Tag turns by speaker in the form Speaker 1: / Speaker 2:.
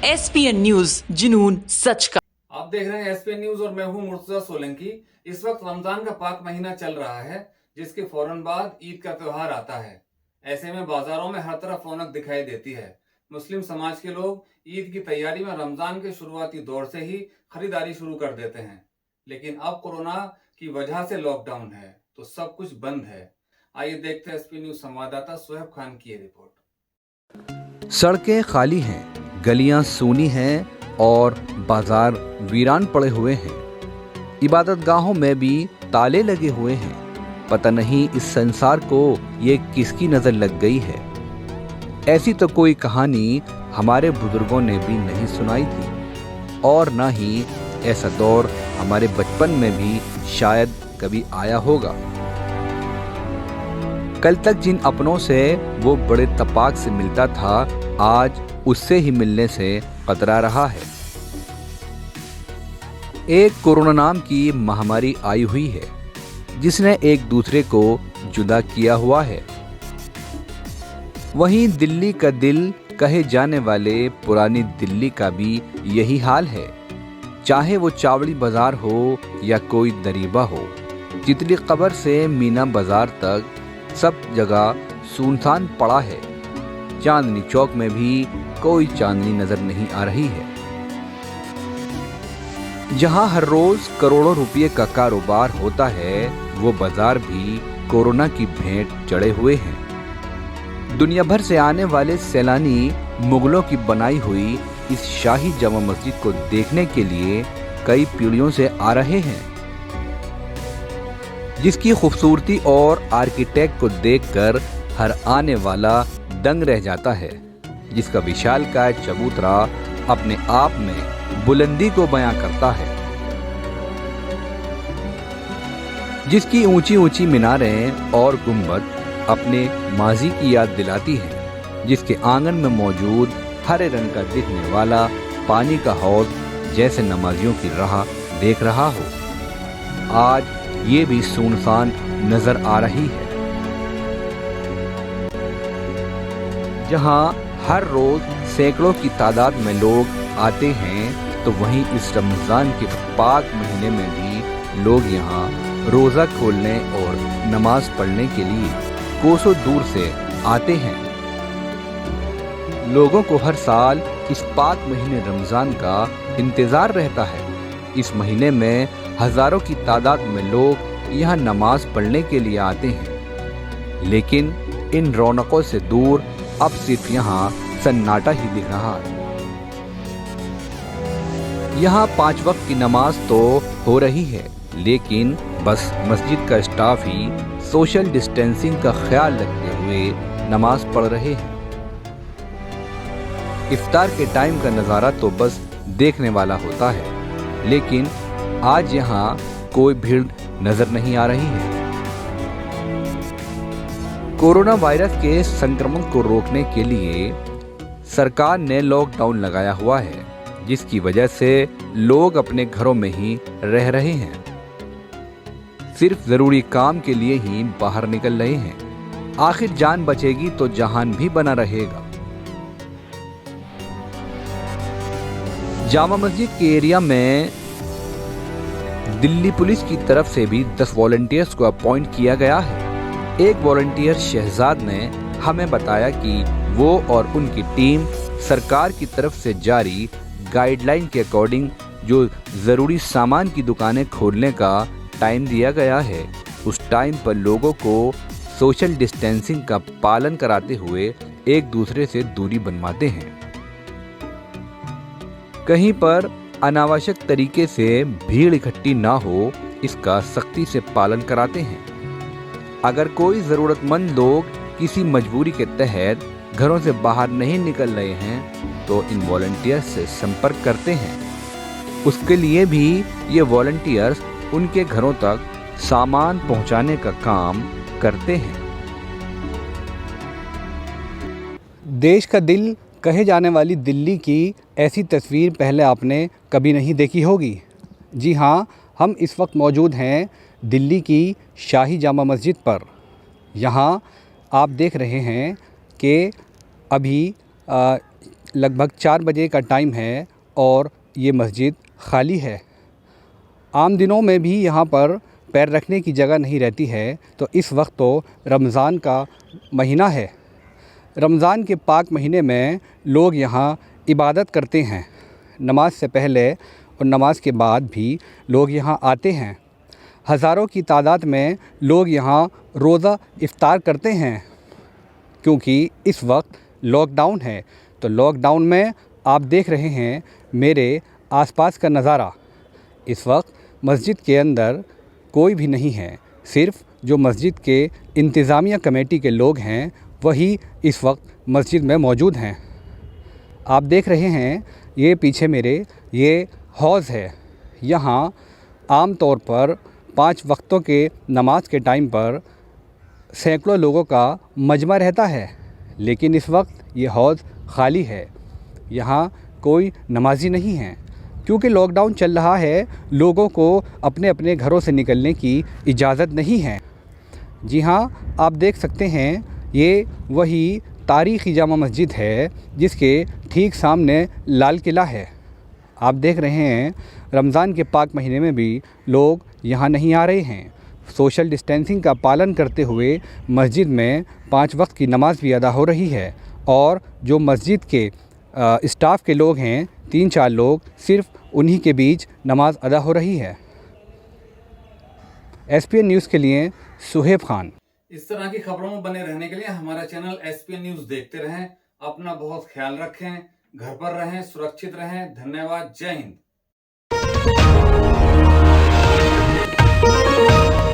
Speaker 1: ESPN news, जुनून सच का।
Speaker 2: आप देख रहे हैं एसपीएन न्यूज और मैं हूं मुर्तजा सोलंकी। इस वक्त रमजान का पाक महीना चल रहा है, जिसके फौरन बाद ईद का त्योहार आता है। ऐसे में बाजारों में हर तरफ रौनक दिखाई देती है। मुस्लिम समाज के लोग ईद की तैयारी में रमजान के शुरुआती दौर से ही खरीदारी शुरू कर देते हैं, लेकिन अब कोरोना की वजह से लॉकडाउन है तो सब कुछ बंद है। आइए देखते हैं एसपीएन न्यूज संवाददाता सोहेब खान की ये रिपोर्ट।
Speaker 3: सड़कें खाली हैं, गलियां सूनी हैं और बाजार वीरान पड़े हुए हैं। इबादतगाहों में भी ताले लगे हुए हैं। पता नहीं इस संसार को ये किसकी नजर लग गई है। ऐसी तो कोई कहानी हमारे बुजुर्गों ने भी नहीं सुनाई थी और ना ही ऐसा दौर हमारे बचपन में भी शायद कभी आया होगा। कल तक जिन अपनों से वो बड़े तपाक से मिलता था, आज उससे ही मिलने से कतरा रहा है। एक कोरोना नाम की महामारी आई हुई है, जिसने एक दूसरे को जुदा किया हुआ है। वहीं दिल्ली का दिल कहे जाने वाले पुरानी दिल्ली का भी यही हाल है। चाहे वो चावड़ी बाजार हो या कोई दरीबा हो, तितली कबर से मीना बाजार तक सब जगह सुनसान पड़ा है। चांदनी चौक में भी कोई चांदनी नजर नहीं आ रही है। जहां हर रोज करोड़ों रुपए का कारोबार होता है, वो बाजार भी कोरोना की भेंट चढ़े हुए हैं। दुनिया भर से आने वाले सैलानी मुगलों की बनाई हुई इस शाही जामा मस्जिद को देखने के लिए कई पीढ़ियों से आ रहे हैं, जिसकी खूबसूरती और आर्किटेक्ट को देखकर हर आने वाला दंग रह जाता है, जिसका विशालकाय चबूतरा अपने आप में बुलंदी को बयां करता है, जिसकी ऊंची ऊंची मीनारें और गुंबद अपने माजी की याद दिलाती हैं, जिसके आंगन में मौजूद हरे रंग का दिखने वाला पानी का हौज जैसे नमाजियों की राह देख रहा हो। आज ये भी सुनसान नजर आ रही है। जहां हर रोज सैकड़ों की तादाद में लोग आते हैं, तो वहीं इस रमजान के पाक महीने में भी लोग यहां रोजा खोलने और नमाज पढ़ने के लिए कोसों दूर से आते हैं। लोगों को हर साल इस पाक महीने रमजान का इंतजार रहता है। इस महीने में हजारों की तादाद में लोग यहाँ नमाज पढ़ने के लिए आते हैं, लेकिन इन रौनकों से दूर अब सिर्फ यहाँ सन्नाटा ही दिख रहा है। यहाँ 5 वक्त की नमाज तो हो रही है, लेकिन बस मस्जिद का स्टाफ ही सोशल डिस्टेंसिंग का ख्याल रखते हुए नमाज पढ़ रहे हैं। इफ्तार के टाइम का नज़ारा तो बस देखने वाला होता है, लेकिन आज यहाँ कोई भीड़ नजर नहीं आ रही है। कोरोना वायरस के संक्रमण को रोकने के लिए सरकार ने लॉकडाउन लगाया हुआ है, जिसकी वजह से लोग अपने घरों में ही रह रहे हैं। सिर्फ जरूरी काम के लिए ही बाहर निकल रहे हैं। आखिर जान बचेगी तो जहान भी बना रहेगा। जामा मस्जिद के एरिया में दिल्ली पुलिस की तरफ से भी 10 वॉलंटियर्स को अपॉइंट किया गया है। एक वॉलंटियर शहजाद ने हमें बताया कि वो और उनकी टीम सरकार की तरफ से जारी गाइडलाइन के अकॉर्डिंग जो ज़रूरी सामान की दुकानें खोलने का टाइम दिया गया है, उस टाइम पर लोगों को सोशल डिस्टेंसिंग का पालन कराते हुए एक दूसरे से दूरी बनवाते हैं। कहीं पर अनावश्यक तरीके से भीड़ इकट्ठी ना हो, इसका सख्ती से पालन कराते हैं। अगर कोई ज़रूरतमंद लोग किसी मजबूरी के तहत घरों से बाहर नहीं निकल रहे हैं, तो इन वॉलंटियर्स से संपर्क करते हैं। उसके लिए भी ये वॉलंटियर्स उनके घरों तक सामान पहुंचाने का काम करते हैं। देश का दिल कहे जाने वाली दिल्ली की ऐसी तस्वीर पहले आपने कभी नहीं देखी होगी। जी हाँ,
Speaker 4: हम इस वक्त मौजूद हैं दिल्ली की शाही जामा मस्जिद पर। यहाँ आप देख रहे हैं कि अभी लगभग 4 बजे का टाइम है और ये मस्जिद खाली है। आम दिनों में भी यहाँ पर पैर रखने की जगह नहीं रहती है, तो इस वक्त तो रमज़ान का महीना है। रमज़ान के पाक महीने में लोग यहाँ इबादत करते हैं। नमाज से पहले और नमाज के बाद भी लोग यहाँ आते हैं। हज़ारों की तादाद में लोग यहाँ रोज़ा इफ्तार करते हैं, क्योंकि इस वक्त लॉकडाउन है। तो लॉकडाउन में आप देख रहे हैं मेरे आसपास का नज़ारा। इस वक्त मस्जिद के अंदर कोई भी नहीं है, सिर्फ़ जो मस्जिद के इंतज़ामिया कमेटी के लोग हैं वही इस वक्त मस्जिद में मौजूद हैं। आप देख रहे हैं ये पीछे मेरे ये हौज़ है। यहाँ आम तौर पर 5 वक्तों के नमाज के टाइम पर सैकड़ों लोगों का मजमा रहता है, लेकिन इस वक्त ये हौज़ खाली है। यहाँ कोई नमाजी नहीं है, क्योंकि लॉकडाउन चल रहा है। लोगों को अपने अपने घरों से निकलने की इजाज़त नहीं है। जी हाँ, आप देख सकते हैं ये वही तारीख़ी जामा मस्जिद है जिसके ठीक सामने लाल किला है। आप देख रहे हैं रमज़ान के पाक महीने में भी लोग यहाँ नहीं आ रहे हैं। सोशल डिस्टेंसिंग का पालन करते हुए मस्जिद में 5 वक्त की नमाज़ भी अदा हो रही है, और जो मस्जिद के स्टाफ के लोग हैं 3-4 लोग, सिर्फ उन्हीं के बीच नमाज अदा हो रही है। SPN न्यूज़ के लिए सुहेब खान।
Speaker 2: इस तरह की खबरों में बने रहने के लिए हमारा चैनल SPN न्यूज़ देखते रहें। अपना बहुत ख्याल रखें, घर पर रहें, सुरक्षित रहें। धन्यवाद। जय हिंद।